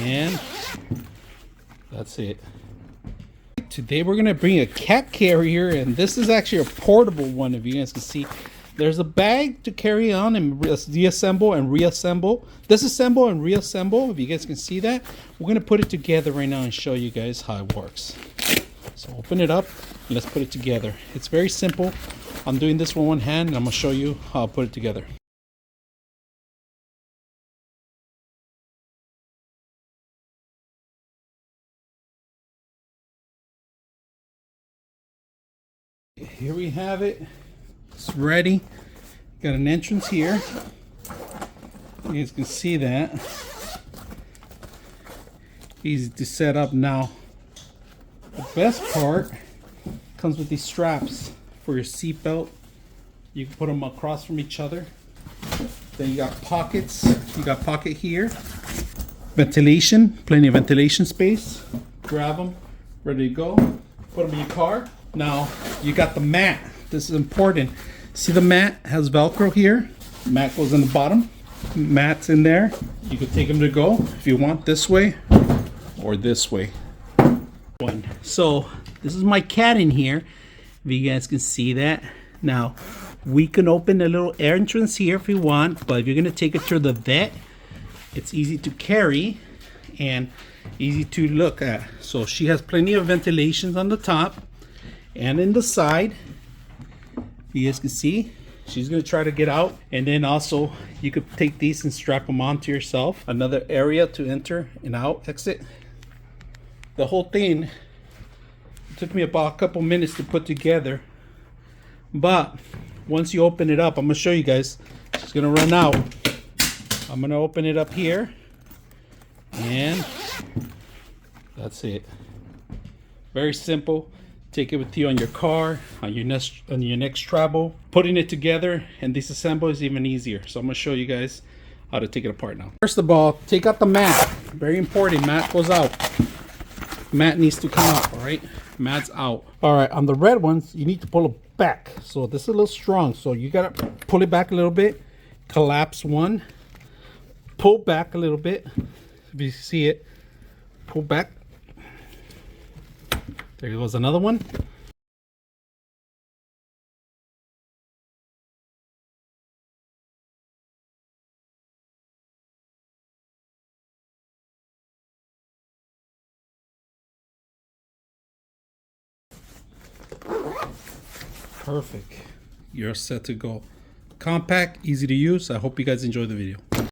And that's it. Today we're gonna bring a cat carrier, and this is actually a portable one. If you guys can see, there's a bag to carry on and deassemble and reassemble, disassemble and reassemble. If you guys can see that, we're gonna put it together right now and show you guys how it works. So open it up and let's put it together. It's very simple. I'm doing this with one hand and I'm gonna show you how I'll put it together. Here we have it. It's ready. Got an entrance here. You guys can see that. Easy to set up now. The best part comes with these straps for your seatbelt. You can put them across from each other. Then you got pockets. You got pocket here. Ventilation, plenty of ventilation space. Grab them, ready to go. Put them in your car. Now you got the mat. This is important. See, the mat has Velcro here. Mat goes in the bottom. Mat's in there. You can take them to go if you want, this way or this way. So this is my cat in here. If you guys can see that. Now we can open a little entrance here if you want, but if you're gonna take it to the vet, it's easy to carry and easy to look at. So she has plenty of ventilations on the top and in the side. You guys can see she's gonna try to get out, and then also you could take these and strap them onto yourself. Another area to enter and out, exit. The whole thing took me about a couple minutes to put together, but once you open it up, I'm gonna show you guys. She's gonna run out. I'm gonna open it up here, and that's it. Very simple. Take it with you on your car, on your next travel. Putting it together and disassemble is even easier. So I'm gonna show you guys how to take it apart now. First of all, take out the mat. Very important, mat goes out. Mat needs to come out, all right? Mat's out. All right, on the red ones, you need to pull it back. So this is a little strong, so you gotta pull it back a little bit. Collapse one. Pull back a little bit. If you see it, pull back. There goes another one. Perfect. You're set to go. Compact, easy to use. I hope you guys enjoyed the video.